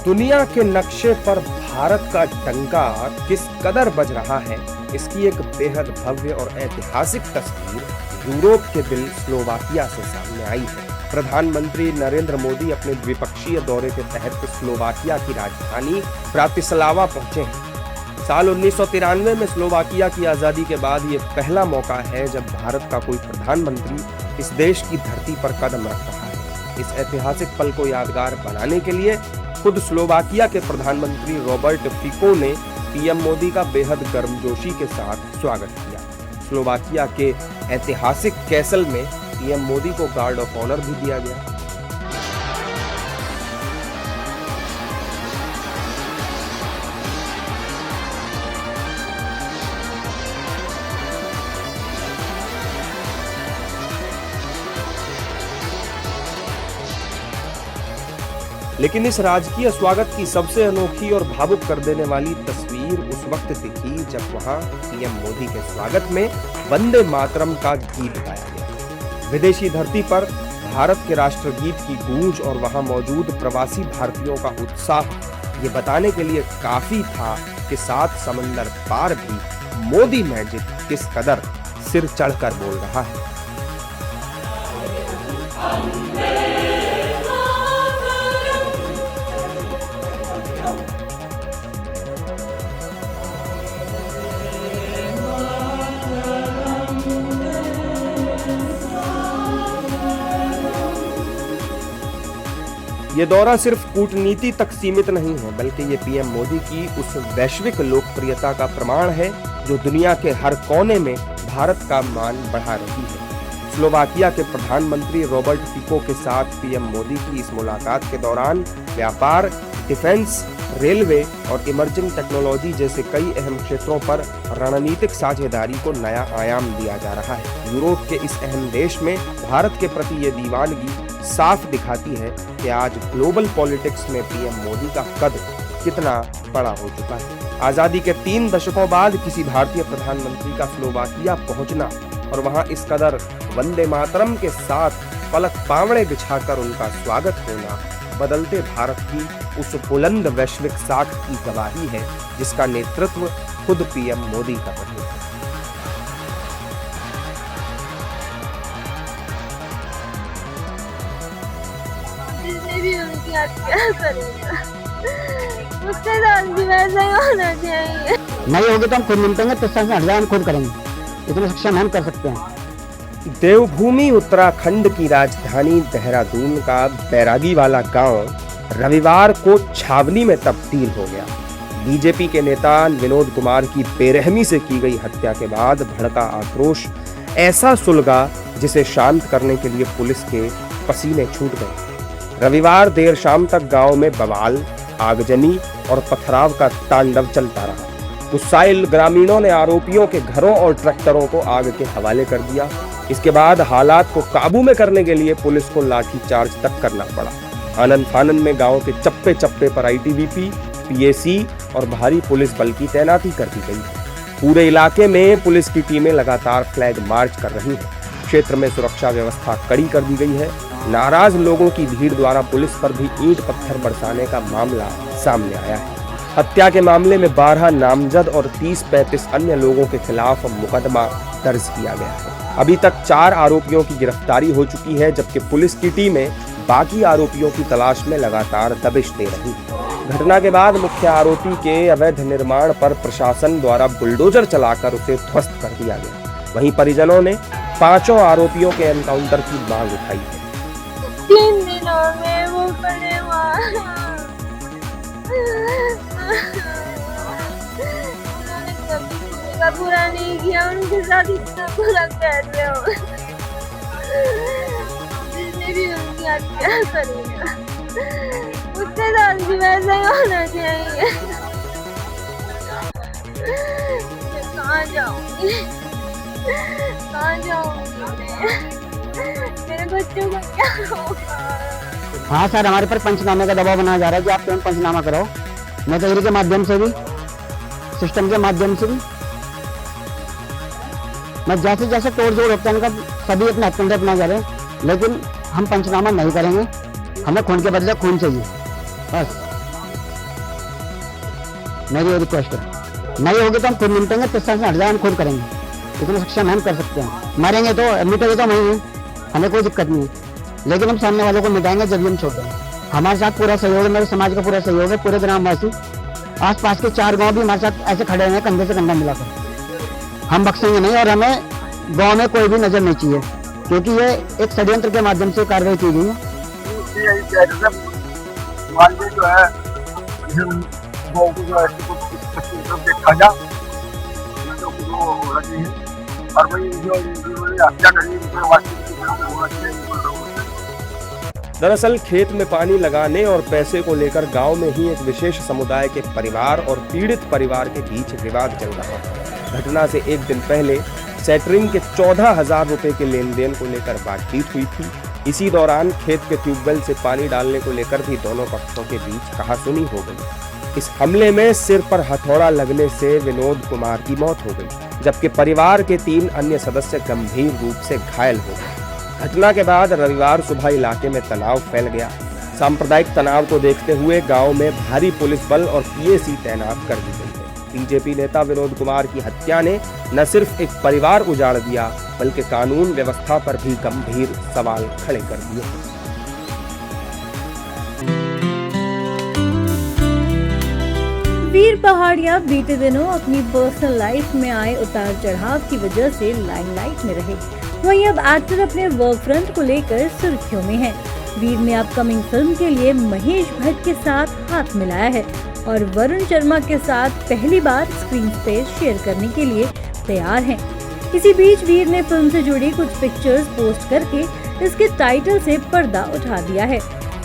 दुनिया के नक्शे पर भारत का डंका किस कदर बज रहा है, इसकी एक बेहद भव्य और ऐतिहासिक तस्वीर यूरोप के दिल स्लोवाकिया से सामने आई है। प्रधानमंत्री नरेंद्र मोदी अपने द्विपक्षीय दौरे के तहत स्लोवाकिया की राजधानी ब्रातिस्लावा पहुंचे हैं। साल 1993 में स्लोवाकिया की आजादी के बाद ये पहला मौका है जब भारत का कोई प्रधानमंत्री इस देश की धरती पर कदम रख रहा है। इस ऐतिहासिक पल को यादगार बनाने के लिए खुद स्लोवाकिया के प्रधानमंत्री रॉबर्ट फिको ने पीएम मोदी का बेहद गर्मजोशी के साथ स्वागत किया। स्लोवाकिया के ऐतिहासिक कैसल में पीएम मोदी को गार्ड ऑफ ऑनर भी दिया गया। लेकिन इस राजकीय स्वागत की सबसे अनोखी और भावुक कर देने वाली तस्वीर उस वक्त दिखी जब वहां पीएम मोदी के स्वागत में वंदे मातरम का गीत गाया गया। विदेशी धरती पर भारत के राष्ट्रगीत की गूंज और वहां मौजूद प्रवासी भारतीयों का उत्साह ये बताने के लिए काफी था कि 7 समंदर पार भी मोदी मैजिक किस कदर सिर चढ़कर बोल रहा है। ये दौरा सिर्फ कूटनीति तक सीमित नहीं है, बल्कि ये पीएम मोदी की उस वैश्विक लोकप्रियता का प्रमाण है जो दुनिया के हर कोने में भारत का मान बढ़ा रही है। स्लोवाकिया के प्रधानमंत्री रॉबर्ट फिको के साथ पीएम मोदी की इस मुलाकात के दौरान व्यापार, डिफेंस, रेलवे और इमर्जिंग टेक्नोलॉजी जैसे कई अहम क्षेत्रों पर रणनीतिक साझेदारी को नया आयाम दिया जा रहा है। यूरोप के इस अहम देश में भारत के प्रति ये दीवानगी साफ दिखाती है कि आज ग्लोबल पॉलिटिक्स में पीएम मोदी का कद कितना बड़ा हो चुका है। आजादी के 3 दशकों बाद किसी भारतीय प्रधानमंत्री का स्लोवाकिया पहुंचना और वहां इस कदर वंदे मातरम के साथ पलक पावड़े बिछाकर उनका स्वागत होना बदलते भारत की उस बुलंद वैश्विक साख की गवाही है जिसका नेतृत्व खुद पीएम मोदी कर रहे हैं। भी उनकी हत्या करेगा, उसके साथ भी वैसा ही होना चाहिए। नहीं होगी तो हम खुद निपटेंगे, प्रशासन हट जाए हम खुद करेंगे, इतना सक्षम हम कर सकते हैं। देवभूमि उत्तराखंड की राजधानी देहरादून का बैरागी वाला गांव रविवार को छावनी में तब्दील हो गया। बीजेपी के नेता विनोद कुमार की बेरहमी से की गई हत्या के बाद भड़का आक्रोश ऐसा सुलगा जिसे शांत करने के लिए पुलिस के पसीने छूट गए। रविवार देर शाम तक गांव में बवाल, आगजनी और पथराव का तांडव चलता रहा। गुस्साइल ग्रामीणों ने आरोपियों के घरों और ट्रैक्टरों को आग के हवाले कर दिया। इसके बाद हालात को काबू में करने के लिए पुलिस को लाठीचार्ज तक करना पड़ा। आनन फानन में गांव के चप्पे चप्पे पर आईटीबीपी, पीएसी और भारी पुलिस बल की तैनाती कर दी गई है। पूरे इलाके में पुलिस की टीमें लगातार फ्लैग मार्च कर रही हैं। क्षेत्र में सुरक्षा व्यवस्था कड़ी कर दी गई है। नाराज लोगों की भीड़ द्वारा पुलिस पर भी ईंट पत्थर बरसाने का मामला सामने आया है। हत्या के मामले में 12 नामजद और 30-35 अन्य लोगों के खिलाफ मुकदमा दर्ज किया गया है। अभी तक 4 आरोपियों की गिरफ्तारी हो चुकी है, जबकि पुलिस की टीमें बाकी आरोपियों की तलाश में लगातार दबिश दे रही है। घटना के बाद मुख्य आरोपी के अवैध निर्माण पर प्रशासन द्वारा बुलडोजर चलाकर उसे ध्वस्त कर दिया गया। वहीं परिजनों ने 5 आरोपियों के एनकाउंटर की मांग उठाई है। 3 दिनों में वो पड़े उन्होंने कभी किसी का बुरा नहीं किया, उनके साथ इतना बुरा कैसे हो। जिसने भी उनकी हत्या करेगा, उसके साथ भी वैसा ही होना चाहिए। कहाँ जाऊंगी मेरे बच्चों का क्या होगा? हाँ सर, हमारे पर पंचनामे का दबाव बनाया जा रहा है कि आप तुरंत पंचनामा कराओ। नजरी के माध्यम से भी, सिस्टम के माध्यम से भी मैं जैसे जैसे तोड़ जोड़ होता है सभी अपने हथकंडे अपना जा रहे हैं, लेकिन हम पंचनामा नहीं करेंगे। हमें खून के बदले खून चाहिए बस। मेरी ये रिक्वेस्ट है। नहीं होगी तो हम खुद निपटेंगे, प्रशासन हट जाए हम खुद करेंगे, इतना सक्षम हम कर सकते हैं। मरेंगे तो मिटेंगे तो वहीं हैं, हमें कोई दिक्कत नहीं है, लेकिन हम सामने वालों को मिटाएंगे जब भी हम छोड़ देंगे। हमारे साथ पूरा सहयोग है, मेरे समाज का पूरा सहयोग है, पूरे ग्रामवासी, आस पास के 4 गांव भी हमारे साथ ऐसे खड़े हैं कंधे से कंधा मिलाकर। हम बख्शेंगे नहीं और हमें गांव में कोई भी नजर नहीं चाहिए, क्योंकि ये एक षड्यंत्र के माध्यम से कार्रवाई की गई है। जो है गाँव को जो है देखा जा और वही जो हत्या करी दरअसल खेत में पानी लगाने और पैसे को लेकर गांव में ही एक विशेष समुदाय के परिवार और पीड़ित परिवार के बीच विवाद चल रहा था। घटना से एक दिन पहले सेटरिंग के 14,000 रुपए के लेन देन को लेकर बातचीत हुई थी। इसी दौरान खेत के ट्यूबवेल से पानी डालने को लेकर भी दोनों पक्षों के बीच कहासुनी हो गई। इस हमले में सिर पर हथौड़ा लगने से विनोद कुमार की मौत हो गई, जबकि परिवार के 3 अन्य सदस्य गंभीर रूप से घायल हो गए। घटना के बाद रविवार सुबह इलाके में तनाव फैल गया। सांप्रदायिक तनाव को देखते हुए गांव में भारी पुलिस बल और पीएसी तैनात कर दी गई है। बीजेपी नेता विनोद कुमार की हत्या ने न सिर्फ एक परिवार उजाड़ दिया, बल्कि कानून व्यवस्था पर भी गंभीर सवाल खड़े कर दिए। वीर पहाड़िया बीते दिनों अपनी पर्सनल लाइफ में आए उतार चढ़ाव की वजह से लाइमलाइट में रहे। वहीं अब एक्टर अपने वर्क फ्रंट को लेकर सुर्खियों में हैं। वीर ने अपकमिंग फिल्म के लिए महेश भट्ट के साथ हाथ मिलाया है और वरुण शर्मा के साथ पहली बार स्क्रीन स्पेस शेयर करने के लिए तैयार हैं। इसी बीच वीर ने फिल्म से जुड़ी कुछ पिक्चर्स पोस्ट करके इसके टाइटल से पर्दा उठा दिया है।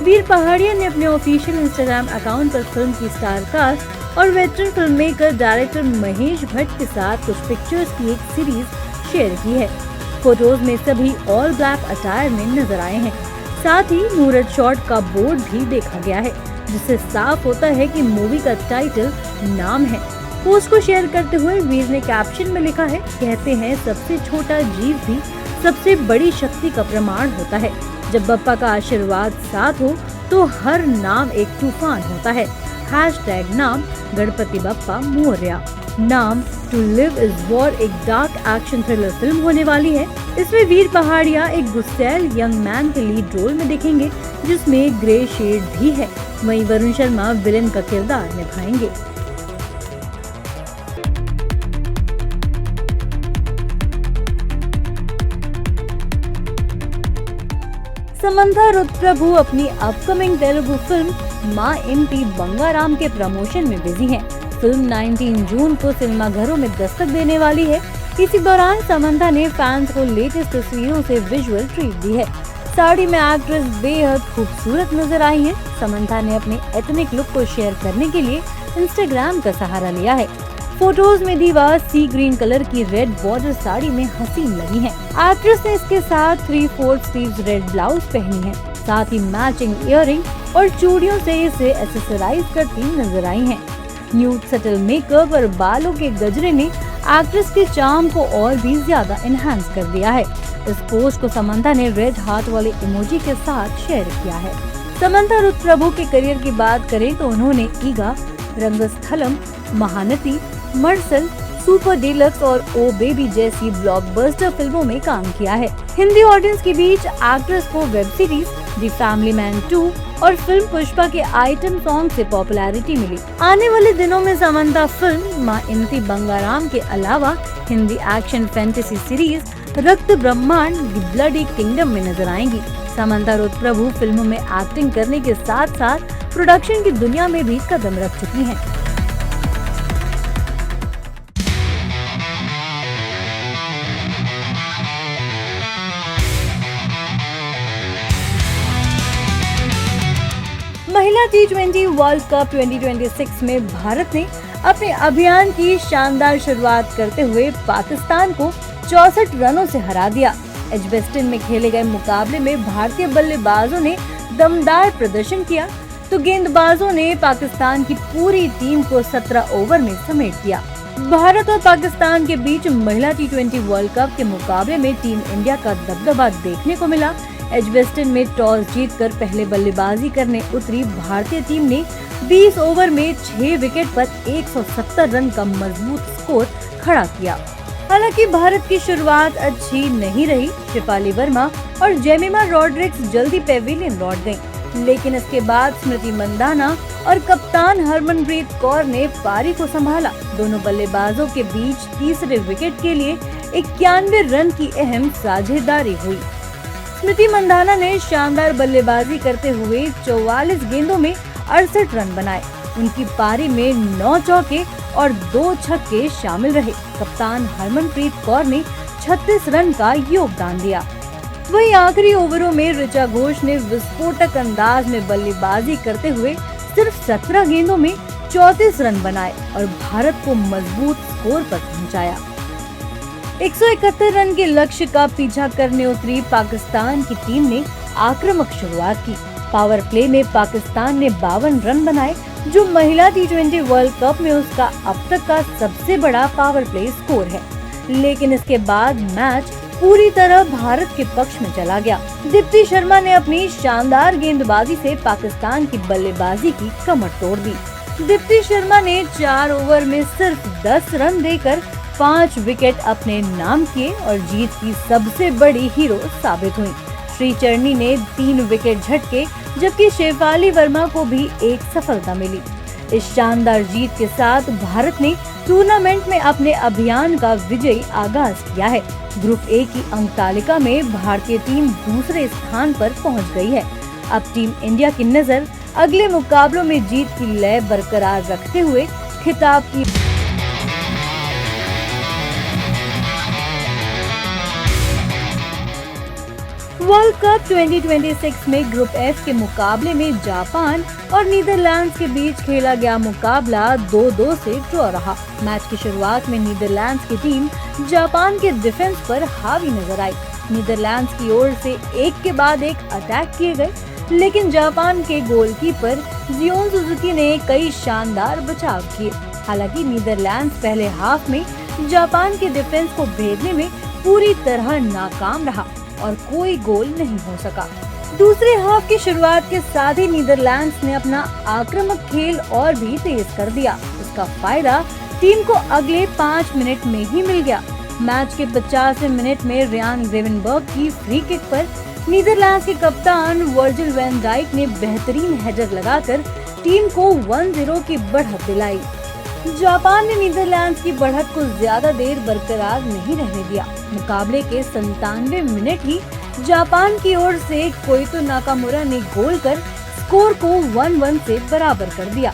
वीर पहाड़िया ने अपने ऑफिशियल इंस्टाग्राम अकाउंट पर फिल्म की स्टार कास्ट और veteran film maker director Mahesh Bhatt के साथ कुछ पिक्चर्स की एक सीरीज शेयर की है। फोटोज में सभी ऑल ब्लैक अटायर में नजर आए हैं। साथ ही मुहूर्त शॉट का बोर्ड भी देखा गया है, जिससे साफ होता है कि मूवी का टाइटल नाम है। पोस्ट को शेयर करते हुए वीर ने कैप्शन में लिखा है, कहते हैं सबसे छोटा जीव भी सबसे बड़ी शक्ति का प्रमाण होता है। जब बप्पा का आशीर्वाद साथ हो तो हर नाम एक तूफान होता है। हैशटैग नाम गणपति बप्पा मोरया। नाम टू लिव इज वॉर एक डार्क एक्शन थ्रिलर फिल्म होने वाली है। इसमें वीर पहाड़िया एक गुस्सैल यंग मैन के लीड रोल में दिखेंगे, जिसमें ग्रे शेड भी है। वहीं वरुण शर्मा विलेन का किरदार निभाएंगे। समंथा रुद्रप्रभु अपनी अपकमिंग तेलुगु फिल्म माँ इंटी बंगाराम के प्रमोशन में बिजी हैं। फिल्म 19 जून को सिनेमाघरों में दस्तक देने वाली है। इसी दौरान समंथा ने फैंस को लेटेस्ट तस्वीरों से विजुअल ट्रीट दी है। साड़ी में एक्ट्रेस बेहद खूबसूरत नजर आई है। समंथा ने अपने एथनिक लुक को शेयर करने के लिए इंस्टाग्राम का सहारा लिया है। फोटोज में दीवार सी ग्रीन कलर की रेड बॉर्डर साड़ी में हसीन लगी है। एक्ट्रेस ने इसके साथ 3/4 स्लीव्स रेड ब्लाउज पहनी है। साथ ही मैचिंग इयररिंग और चूड़ियों से इसे एक्सेसराइज करती नजर आई हैं। न्यूड सटल मेकअप और बालों के गजरे ने एक्ट्रेस के चार्म को और भी ज्यादा एनहांस कर दिया है। इस पोस्ट को समंथा ने रेड हार्ट वाले इमोजी के साथ शेयर किया है। समंथा रुद्रप्रभु के करियर की बात करें तो उन्होंने ईगा, रंगस्थलम, महानती, मर्सल, सुपर डीलक्स और ओ बेबी जैसी ब्लॉकबस्टर फिल्मों में काम किया है। हिंदी ऑडियंस के बीच एक्ट्रेस को web series the family man 2 और फिल्म पुष्पा के आइटम सॉन्ग से पॉपुलैरिटी मिली। आने वाले दिनों में समंथा फिल्म माँ इंती बंगाराम के अलावा हिंदी एक्शन फैंटेसी सीरीज रक्त ब्रह्मांड द ब्लडी किंगडम में नजर आएंगी। समंथा रुद्रप्रभु फिल्मों में एक्टिंग करने के साथ साथ प्रोडक्शन की दुनिया में भी कदम रख चुकी हैं। महिला T20 वर्ल्ड कप 2026 में भारत ने अपने अभियान की शानदार शुरुआत करते हुए पाकिस्तान को 64 रनों से हरा दिया। एजबेस्टन में खेले गए मुकाबले में भारतीय बल्लेबाजों ने दमदार प्रदर्शन किया तो गेंदबाजों ने पाकिस्तान की पूरी टीम को 17 ओवर में समेट दिया। भारत और पाकिस्तान के बीच महिला T20 वर्ल्ड कप के मुकाबले में टीम इंडिया का दबदबा देखने को मिला। एजबेस्टन में टॉस जीतकर पहले बल्लेबाजी करने उतरी भारतीय टीम ने 20 ओवर में 6 विकेट पर 170 रन का मजबूत स्कोर खड़ा किया। हालांकि भारत की शुरुआत अच्छी नहीं रही। शेफाली वर्मा और जेमिमा रॉड्रिक्स जल्दी पेविलियन लौट गयीं, लेकिन इसके बाद स्मृति मंदाना और कप्तान हरमनप्रीत कौर ने पारी को संभाला। दोनों बल्लेबाजों के बीच तीसरे विकेट के लिए 91 रन की अहम साझेदारी हुई। स्मृति मंदाना ने शानदार बल्लेबाजी करते हुए 44 गेंदों में 68 रन बनाए। उनकी पारी में 9 चौके और 2 छक्के शामिल रहे। कप्तान हरमनप्रीत कौर ने 36 रन का योगदान दिया। वहीं आखिरी ओवरों में ऋचा घोष ने विस्फोटक अंदाज में बल्लेबाजी करते हुए सिर्फ 17 गेंदों में 34 रन बनाए और भारत को मजबूत स्कोर पर पहुंचाया। 171 रन के लक्ष्य का पीछा करने उतरी पाकिस्तान की टीम ने आक्रामक शुरुआत की। पावर प्ले में पाकिस्तान ने 52 रन बनाए, जो महिला T20 वर्ल्ड कप में उसका अब तक का सबसे बड़ा पावर प्ले स्कोर है। लेकिन इसके बाद मैच पूरी तरह भारत के पक्ष में चला गया। दीप्ति शर्मा ने अपनी शानदार गेंदबाजी से पाकिस्तान की बल्लेबाजी की कमर तोड़ दी। दीप्ति शर्मा ने 4 ओवर में सिर्फ 10 रन देकर 5 विकेट अपने नाम किए और जीत की सबसे बड़ी हीरो साबित हुई। श्रीचरणी ने 3 विकेट झटके, जबकि शेफाली वर्मा को भी एक सफलता मिली। इस शानदार जीत के साथ भारत ने टूर्नामेंट में अपने अभियान का विजयी आगाज किया है। ग्रुप ए की अंक तालिका में भारतीय टीम दूसरे स्थान पर पहुंच गई है। अब टीम इंडिया की नजर अगले मुकाबलों में जीत की लय बरकरार रखते हुए खिताब की वर्ल्ड कप 2026 में ग्रुप एफ के मुकाबले में जापान और नीदरलैंड्स के बीच खेला गया मुकाबला 2-2 से ड्रॉ रहा। मैच की शुरुआत में नीदरलैंड्स की टीम जापान के डिफेंस पर हावी नजर आई। नीदरलैंड्स की ओर से एक के बाद एक अटैक किए गए, लेकिन जापान के गोलकीपर जियोन सुजुकी ने कई शानदार बचाव किए। हालांकि नीदरलैंड्स पहले हाफ में जापान के डिफेंस को भेदने में पूरी तरह नाकाम रहा और कोई गोल नहीं हो सका। दूसरे हाफ की शुरुआत के साथ ही नीदरलैंड्स ने अपना आक्रामक खेल और भी तेज कर दिया। इसका फायदा टीम को अगले 5 मिनट में ही मिल गया। मैच के 50वें मिनट में रियान ग्रेवेनबर्ग की फ्री किक पर नीदरलैंड्स के कप्तान वर्जिल वैन डाइक ने बेहतरीन हेडर लगाकर टीम को 1-0 की बढ़त दिलाई। जापान ने नीदरलैंड्स की बढ़त को ज्यादा देर बरकरार नहीं रहने दिया। मुकाबले के 97वें मिनट ही जापान की ओर से कोइतो नाकामुरा ने गोल कर स्कोर को 1-1 से बराबर कर दिया।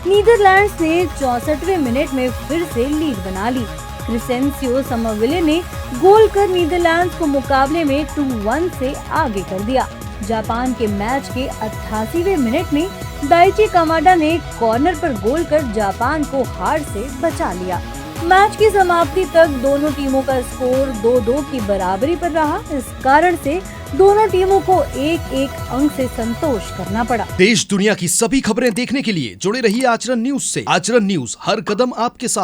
नीदरलैंड्स ने 64वें मिनट में फिर से लीड बना ली। क्रिसेंसियो समरविले ने गोल कर नीदरलैंड्स को मुकाबले में 2-1 से आगे कर दिया। जापान के मैच के 88वें मिनट में दाइची कामाडा ने कॉर्नर पर गोल कर जापान को हार से बचा लिया। मैच की समाप्ति तक दोनों टीमों का स्कोर 2-2 की बराबरी पर रहा। इस कारण से दोनों टीमों को 1-1 अंक से संतोष करना पड़ा। देश दुनिया की सभी खबरें देखने के लिए जुड़े रहिए आचरण न्यूज से। आचरण न्यूज, हर कदम आपके साथ।